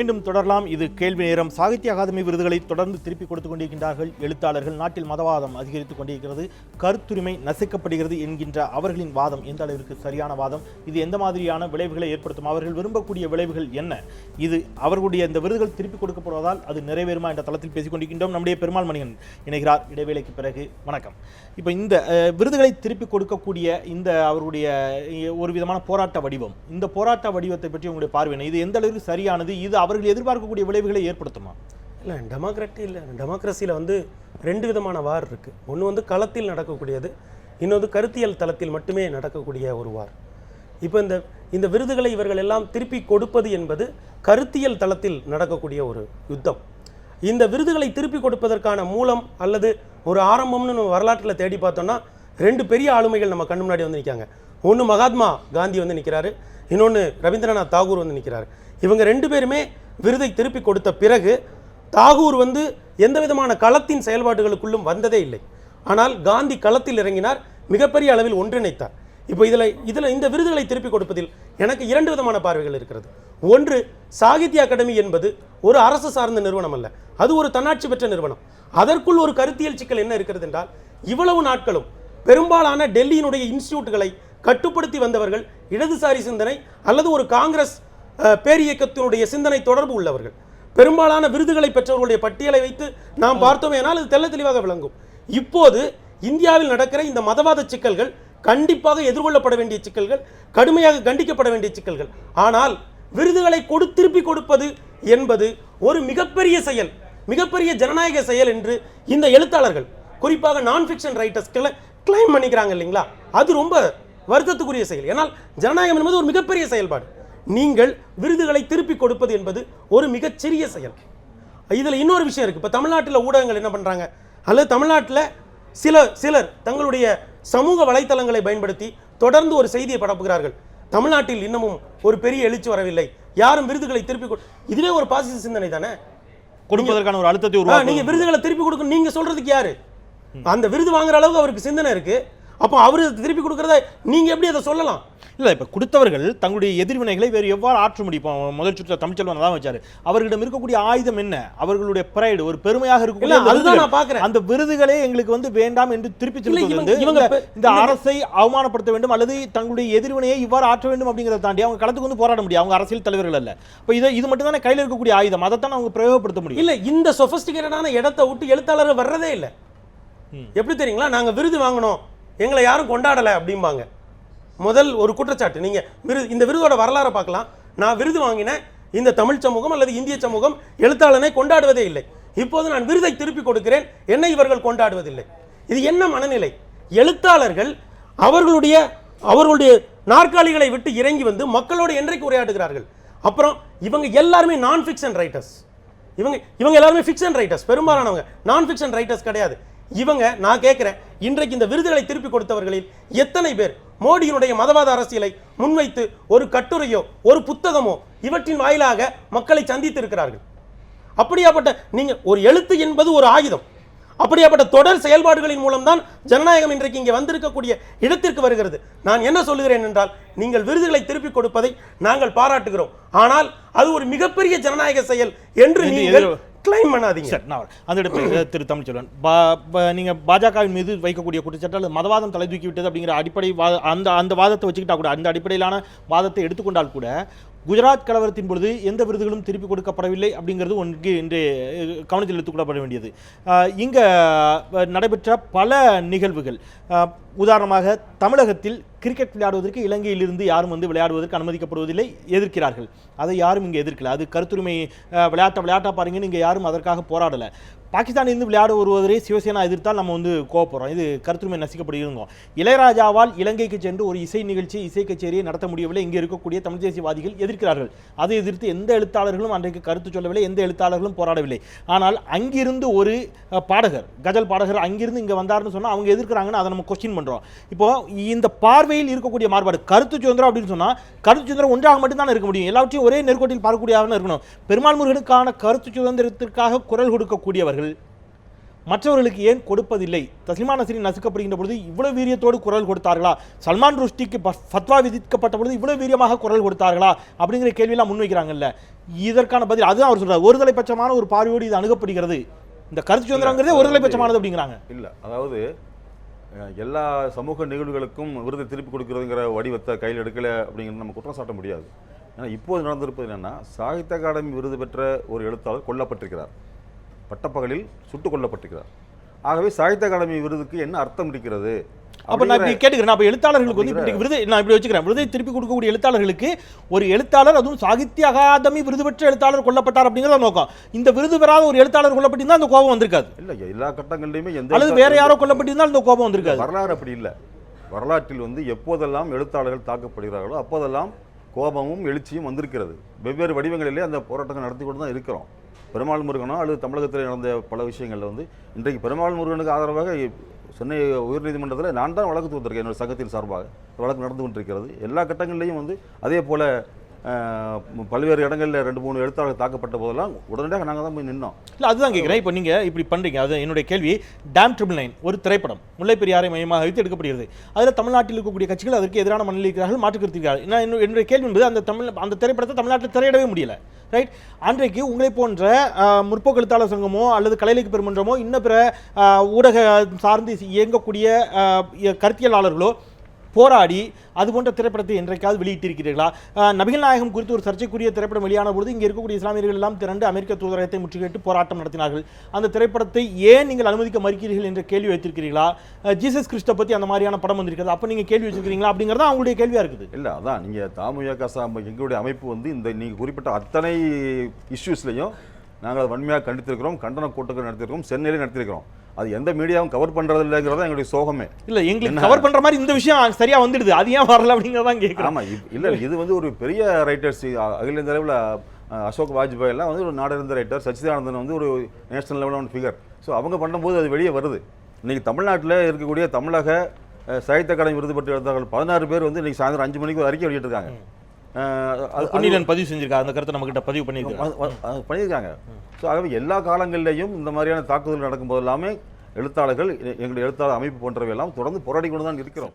மீண்டும் தொடரலாம். இது கேள்வி நேரம். சாகித்ய அகாதமி விருதுகளை தொடர்ந்து திருப்பி கொடுத்துக் கொண்டிருக்கின்றார்கள் எழுத்தாளர்கள். நாட்டில் மதவாதம் அதிகரித்துக் கொண்டிருக்கிறது, கருத்துரிமை நசுக்கப்படுகிறது என்கின்ற அவர்களின் வாதம் எந்த அளவிற்கு சரியான வாதம்? இது எந்த மாதிரியான விளைவுகளை ஏற்படுத்தும்? அவர்கள் விரும்பக்கூடிய விளைவுகள் என்ன? இது அவர்களுடைய இந்த விருதுகள் திருப்பி கொடுக்கப்படுவதால் அது நிறைவேறுமா என்ற தளத்தில் பேசிக் கொண்டிருக்கின்றோம். நம்முடைய பெருமாள் மணியன் இணைகிறார் இடைவேளைக்கு பிறகு. வணக்கம். இப்போ இந்த விருதுகளை திருப்பி கொடுக்கக்கூடிய இந்த அவர்களுடைய ஒரு விதமான போராட்ட வடிவம், இந்த போராட்ட வடிவத்தை பற்றி உங்களுடைய பார்வை, இது எந்த அளவுக்கு சரியானது? இது அவர்கள் எதிர்பார்க்கக்கூடிய விளைவுகளை ஏற்படுத்துமா? இல்லை, டெமோக்ரஸியில் ரெண்டு விதமான வார் இருக்குது. ஒன்று களத்தில் நடக்கக்கூடியது, இன்னொன்று கருத்தியல் தளத்தில் மட்டுமே நடக்கக்கூடிய ஒரு வார். இப்போ இந்த விருதுகளை இவர்கள் எல்லாம் திருப்பி கொடுப்பது என்பது கருத்தியல் தளத்தில் நடக்கக்கூடிய ஒரு யுத்தம். இந்த விருதுகளை திருப்பி கொடுப்பதற்கான மூலம் அல்லது ஒரு ஆரம்பம்னு நம்ம வரலாற்றில் தேடி பார்த்தோம்னா ரெண்டு பெரிய ஆளுமைகள் நம்ம கண்ணு முன்னாடி நிற்காங்க. ஒன்று மகாத்மா காந்தி நிற்கிறாரு, இன்னொன்று ரவீந்திரநாத் தாகூர் நிற்கிறாரு. இவங்க ரெண்டு பேருமே விருதை திருப்பி கொடுத்த பிறகு தாகூர் எந்த விதமான களத்தின் செயல்பாடுகளுக்குள்ளும் வந்ததே இல்லை. ஆனால் காந்தி களத்தில் இறங்கினார், மிகப்பெரிய அளவில் ஒன்றிணைத்தார். இப்போ இதில் இந்த விருதுகளை திருப்பி கொடுப்பதில் எனக்கு இரண்டு விதமான பார்வைகள் இருக்கிறது. ஒன்று, சாகித்ய அகாடமி என்பது ஒரு அரசு சார்ந்த நிறுவனம் அல்ல, அது ஒரு தன்னாட்சி பெற்ற நிறுவனம். அதற்குள் ஒரு கருத்தியல் சிக்கல் என்ன இருக்கிறது என்றால், இவ்வளவு நாட்களும் பெரும்பாலான டெல்லியினுடைய இன்ஸ்டிடியூட்டுகளை கட்டுப்படுத்தி வந்தவர்கள் இடதுசாரி சிந்தனை அல்லது ஒரு காங்கிரஸ் பேரியக்கத்தினுடைய சிந்தனை தொடர்பு உள்ளவர்கள். பெரும்பாலான விருதுகளை பெற்றவர்களுடைய பட்டியலை வைத்து நாம் பார்த்தோம் என்றால் அது தெள்ள தெளிவாக விளங்கும். இப்போது இந்தியாவில் நடக்கிற இந்த மதவாத சிக்கல்கள் கண்டிப்பாக எதிர்கொள்ளப்பட வேண்டிய சிக்கல்கள், கடுமையாக கண்டிக்கப்பட வேண்டிய சிக்கல்கள். ஆனால் விருதுகளை திருப்பி கொடுப்பது என்பது ஒரு மிகப்பெரிய செயல், மிகப்பெரிய ஜனநாயக செயல் என்று இந்த எழுத்தாளர்கள், குறிப்பாக நான் ஃபிக்ஷன் ரைட்டர்ஸ் கிளைம் பண்ணிக்கிறாங்க இல்லைங்களா? அது ரொம்ப வருத்தத்துக்குரிய செயல். ஏன்னால் ஜனநாயகம் என்பது ஒரு மிகப்பெரிய செயல்பாடு. நீங்கள் விருதுகளை திருப்பி கொடுப்பது என்பது ஒரு மிகச்சிறிய செயல். இதில் இன்னொரு விஷயம் இருக்குது. இப்போ தமிழ்நாட்டில் ஊடகங்கள் என்ன பண்ணுறாங்க, அல்லது தமிழ்நாட்டில் சிலர் தங்களுடைய சமூக வலைத்தளங்களை பயன்படுத்தி தொடர்ந்து ஒரு செய்தியை பரப்புகிறார்கள். தமிழ்நாட்டில் இன்னமும் ஒரு பெரிய எழுச்சி வரவில்லை, யாரும் விருதுகளை திருப்பி இதுவே ஒரு பாசிச சிந்தனை தானே. கொடுப்பதற்கான ஒரு அழுத்தத்தை நீங்க விருதுகளை திருப்பி கொடுக்கணும் நீங்க சொல்றதுக்கு யாரு? அந்த விருது வாங்குற அளவுக்கு அவருக்கு சிந்தனை இருக்கு, அப்போ அவரு திருப்பி கொடுக்கறத நீங்க எப்படி அதை சொல்லலாம்? இல்லை, இப்போ கொடுத்தவர்கள் தங்களுடைய எதிர்வினைகளை வேறு எவ்வாறு ஆற்ற முடியும்? முதல் சுற்றில் தமிழ்ச்செல்வன் தான் வச்சாரு. அவர்களிடம் இருக்கக்கூடிய ஆயுதம் என்ன? அவர்களுடைய பிரைடு, ஒரு பெருமையாக இருக்கக்கூடிய அதுதான் நான் பார்க்கிறேன். அந்த விருதுகளே எங்களுக்கு வேண்டாம் என்று திருப்பி இவங்க இந்த அரசை அவமானப்படுத்த வேண்டும் அல்லது தங்களுடைய எதிர்வினையை இவ்வாறு ஆற்ற வேண்டும் அப்படிங்கிறத தாண்டி அவங்க களத்துக்கு போராட முடியும். அவங்க அரசியல் தலைவர்கள் அல்ல. இப்போ இது மட்டும் தானே கையில் இருக்கக்கூடிய ஆயுதம், அதைத்தான் அவங்க பிரயோகப்படுத்த முடியும். இல்லை, இந்த சொஃபிஸ்டிகேட்டடான இடத்தை விட்டு எழுத்தாளர்கள் வர்றதே இல்லை. எப்படி தெரியுங்களா? நாங்கள் விருது வாங்கணும், எங்களை யாரும் கொண்டாடலை அப்படிம்பாங்க. முதல் ஒரு குற்றச்சாட்டு. நீங்கள் இந்த விருதோட வரலாறை பார்க்கலாம். நான் விருது வாங்கினேன், இந்த தமிழ் சமூகம் அல்லது இந்திய சமூகம் எழுத்தாளனை கொண்டாடுவதே இல்லை. இப்போது நான் விருதை திருப்பி கொடுக்கிறேன், என்னை இவர்கள் கொண்டாடுவதில்லை. இது என்ன மனநிலை? எழுத்தாளர்கள் அவர்களுடைய நாற்காலிகளை விட்டு இறங்கி மக்களோடு என்றைக்கு உரையாடுகிறார்கள்? அப்புறம் இவங்க எல்லாருமே நான் ஃபிக்ஷன் ரைட்டர்ஸ். இவங்க எல்லாருமே ஃபிக்ஷன் ரைட்டர்ஸ். பெரும்பாலானவங்க நான் ஃபிக்ஷன் ரைட்டர்ஸ் கிடையாது. நான் கேட்கிறேன், இன்றைக்கு இந்த விருதுகளை திருப்பி கொடுத்தவர்களில் எத்தனை பேர் மோடியினுடைய மதவாத அரசியலை முன்வைத்து ஒரு கட்டுரையோ ஒரு புத்தகமோ இவற்றின் வாயிலாக மக்களை சந்தித்து இருக்கிறார்கள்? அப்படியாப்பட்ட நீங்க ஒரு எழுத்து என்பது ஒரு ஆயுதம். அப்படியாப்பட்ட தொடர் செயல்பாடுகளின் மூலம்தான் ஜனநாயகம் இன்றைக்கு இங்கே வந்திருக்கக்கூடிய இடத்திற்கு வருகிறது. நான் என்ன சொல்லுகிறேன் என்றால், நீங்கள் விருதுகளை திருப்பி கொடுப்பதை நாங்கள் பாராட்டுகிறோம், ஆனால் அது ஒரு மிகப்பெரிய ஜனநாயக செயல் என்று நீங்கள் கிளைம் பண்ணாதீங்க. அந்த திரு தமிழ்ச்செல்வன், நீங்க பாஜகவின் மீது வைக்கக்கூடிய குற்றச்சாட்டு மதவாதம் தலை தூக்கி விட்டது அப்படிங்கிற அடிப்படை அந்த வாதத்தை வச்சுக்கிட்டா கூட, அந்த அடிப்படையிலான வாதத்தை எடுத்துக்கொண்டால் கூட, குஜராத் கலவரத்தின் பொழுது எந்த விருதுகளும் திருப்பி கொடுக்கப்படவில்லை அப்படிங்கிறது ஒன்று இன்று கவனத்தில் எடுத்துக்கொள்ளப்பட வேண்டியது. இங்கே நடைபெற்ற பல நிகழ்வுகள், உதாரணமாக தமிழகத்தில் கிரிக்கெட் விளையாடுவதற்கு இலங்கையிலிருந்து யாரும் விளையாடுவதற்கு அனுமதிக்கப்படுவதில்லை, எதிர்க்கிறார்கள். அதை யாரும் இங்கே எதிர்க்கல. அது கருத்துரிமை விளையாட்டா பாருங்கன்னு இங்கே யாரும் அதற்காக போராடலை. பாகிஸ்தானிலிருந்து விளையாட வருவதே சிவசேனா எதிர்த்தால் நம்ம கோவப்படுறோம். இது கருத்துரிமை நசிக்கப்படுகிறோம். இளையராஜாவால் இலங்கைக்கு சென்று ஒரு இசை நிகழ்ச்சி, இசை கச்சேரியை நடத்த முடியவில்லை. இங்கே இருக்கக்கூடிய தமிழ் தேசியவாதிகள் எதிர்க்கிறார்கள். அதை எதிர்த்து எந்த எழுத்தாளர்களும் அன்றைக்கு கருத்து சொல்லவில்லை, எந்த எழுத்தாளர்களும் போராடவில்லை. ஆனால் அங்கிருந்து ஒரு பாடகர், கஜல் பாடகர் அங்கிருந்து இங்கே வந்தார்னு சொன்னால் அவங்க எதிர்க்கிறாங்கன்னு அதை நம்ம கொஸ்டின் பண்ணுறோம். இப்போ இந்த பார்வையில் இருக்கக்கூடிய மாறுபாடு, கருத்து சுதந்திரம் அப்படின்னு சொன்னால் கருத்து சுதந்திரம் ஒன்றாக மட்டும்தான் இருக்க முடியும். எல்லாவற்றையும் ஒரே நேர்கோட்டில் பார்க்கக்கூடியதாக இருக்கணும். பெருமாள் முருகனுக்கான கருத்து சுதந்திரத்திற்காக குரல் கொடுக்கக்கூடியவர்கள், மற்றவர்களுக்கு ஏன் கொடுப்பதில்லை? தஸ்லிமா நஸ்ரீன் நசுக்கப்படுகின்ற பொழுது இவ்வளவு வீரியத்தோடு குரல் கொடுத்தார்களா? சல்மான் ருஷ்டிக்கு ஃபத்வா விதிக்கப்பட்ட பொழுது இவ்வளவு வீரியமாக குரல் கொடுத்தார்களா அப்படிங்கிற கேள்வியெல்லாம் முன்வைக்கிறாங்கல்ல. இதற்கான பதில் அதுதான் அவர் சொல்றாரு. ஒருதலைப்பட்சமான ஒரு பார்வையோடு இது அணுகப்படுகிறது. இந்த கருத்து சுதந்திரங்கிறதே ஒருதலைப்பட்சமானது அப்படிங்கிறாங்க. இல்ல, அதாவது எல்லா சமூக நிகழ்வுகளுக்கும் விருதை திருப்பி கொடுக்கிறதுங்கிற வடிவத்தை கையில் எடுக்கல அப்படிங்கிறது நம்ம குற்றம் சாட்ட முடியாது. ஏன்னா இப்போது நடந்திருப்பது என்னன்னா, சாகித்ய அகாடமி விருது பெற்ற ஒரு எழுத்தாளர் கொல்லப்பட்டிருக்கிறார், பட்டப்பகலில் சுட்டுக் கொல்லப்பட்டிருக்கிறார். ஆகவே சாகித்ய அகாடமி விருதுக்கு என்ன அர்த்தம் இருக்கிறது? அப்ப நான் இப்படி கேட்டுக்கிறேன். அப்ப எழுத்தாளர்களுக்கு வந்து இப்படி விருது நான் இப்படி வச்சுக்கிறேன். விருதை திருப்பி கொடுக்கக்கூடிய எழுத்தாளர்களுக்கு ஒரு எழுத்தாளர், அதுவும் சாகித்ய அகாதமி விருது பெற்ற எழுத்தாளர் கொல்லப்பட்டார் அப்படிங்கிறத நோக்கம். இந்த விருது பெறாத ஒரு எழுத்தாளர் கொல்லப்பட்டிருந்தா அந்த கோபம் வந்திருக்காது. இல்ல, எல்லா கட்டங்களிலுமே அல்லது வேற யாரோ கொல்லப்பட்டிருந்தால் அந்த கோபம் வந்திருக்காது. வரலாறு அப்படி இல்லை. வரலாற்றில் வந்து எப்போதெல்லாம் எழுத்தாளர்கள் தாக்கப்படுகிறார்களோ அப்போதெல்லாம் கோபமும் எழுச்சியும் வந்திருக்கிறது. வெவ்வேறு வடிவங்களிலே அந்த போராட்டங்கள் நடத்தி கொண்டு தான் இருக்கிறோம். பெருமாள் முருகனோ அல்லது தமிழகத்தில் நடந்த பல விஷயங்களில் வந்து இன்றைக்கு பெருமாள் முருகனுக்கு ஆதரவாக சென்னை உயர்நீதிமன்றத்தில் நான் தான் வழக்கு தொடுத்திருக்கேன். என்னோட சங்கத்தின் சார்பாக வழக்கு நடந்து கொண்டிருக்கிறது. எல்லா கட்டங்களிலையும் வந்து அதே போல் பல்வேறு இடங்களில் 2-3 எழுத்தாளர்கள் தாக்கப்பட்ட போதெல்லாம் உடனடியாக நாங்கள் தான் போய் நின்னோம். இல்லை, அதுதான் கேட்குறேன். இப்போ நீங்கள் இப்படி பண்ணுறீங்க. அது என்னுடைய கேள்வி. டேம் ட்ரிபிள் 9 ஒரு திரைப்படம் முல்லை பெரியாரை மையமாக வைத்து எடுக்கப்படுகிறது. அதில் தமிழ்நாட்டில் இருக்கக்கூடிய கட்சிகள் அதற்கு எதிரான மனநிலை இருக்கிறார்கள், மாற்றுக்கிறார்கள். என்னுடைய கேள்வி என்பது அந்த திரைப்படத்தை தமிழ்நாட்டில் திரையிடவே முடியல, ரைட்? அன்றைக்கு உங்களை போன்ற முற்போக்கு எழுத்தாளர் சங்கமோ அல்லது கலையிலக்கு பெருமன்றமோ இன்னும் பிற ஊடக சார்ந்து இயங்கக்கூடிய கருத்தியலாளர்களோ போராடி அது போன்ற திரைப்படத்தை என்றைக்காவது வெளியிட்டிருக்கிறீர்களா? நபிகள் நாயகம் குறித்து ஒரு சர்ச்சைக்குரிய திரைப்படம் வெளியான பொழுது இங்கே இருக்கக்கூடிய இஸ்லாமியர்கள் எல்லாம் திரண்டு அமெரிக்க தூதரகத்தை முற்றுகையிட்டு போராட்டம் நடத்தினார்கள். அந்த திரைப்படத்தை ஏன் நீங்கள் அனுமதிக்க மறுக்கிறீர்கள் என்ற கேள்வி வைத்திருக்கிறீர்களா? ஜீசஸ் கிறிஸ்ட பற்றி அந்த மாதிரியான படம் வந்திருக்கிறது, அப்போ நீங்கள் கேள்வி வச்சிருக்கிறீங்களா அப்படிங்கிறது அவங்களுடைய கேள்வியாக இருக்குது. இல்லை, அதான் நீங்கள் தாமுயகசா எங்களுடைய அமைப்பு வந்து இந்த நீங்கள் குறிப்பிட்ட அத்தனை இஷ்யூஸ்லையும் நாங்கள் அதை வன்மையாக கண்டித்திருக்கிறோம். கண்டன கூட்டங்கள் நடத்திருக்கிறோம், சென்னையிலே நடத்திருக்கிறோம். அது எந்த மீடியாவும் கவர் பண்றது இல்லைங்கிறதா எங்களுடைய சோகமே. இல்ல, எங்களுக்கு கவர் பண்ற மாதிரி இந்த விஷயம் சரியா வந்துடுது, அது ஏன் வரல அப்படிங்கிறதா கேட்குறேன். ஆமா, இல்ல, இது வந்து ஒரு பெரிய ரைட்டர்ஸ் அகில இந்த அளவில் அசோக் வாஜ்பாய் எல்லாம் வந்து ஒரு நாடறிந்த ரைட்டர், சச்சிதானந்தன் வந்து ஒரு நேஷனல் லெவலான ஃபிகர். ஸோ அவங்க பண்ணும்போது அது வெளியே வருது. இன்னைக்கு தமிழ்நாட்டில் இருக்கக்கூடிய தமிழக சாகித்ய அகாடமி விருது பெற்ற எழுத்தாளர்கள் 16 பேர் வந்து இன்னைக்கு சாயந்தரம் 5 மணிக்கு ஒரு அறிக்கை வெளியிட்டிருக்காங்க. பதிவு செஞ்சிருக்காங்க, அந்த கருத்தை நம்ம கிட்ட பதிவு பண்ணியிருக்காங்க. ஸோ ஆகவே எல்லா காலங்களிலையும் இந்த மாதிரியான தாக்குதல் நடக்கும்போது எல்லாமே எழுத்தாளர்கள், எங்களுடைய எழுத்தாளர் அமைப்பு போன்றவை எல்லாம் தொடர்ந்து போராடி கொண்டு தான் இருக்கிறோம்.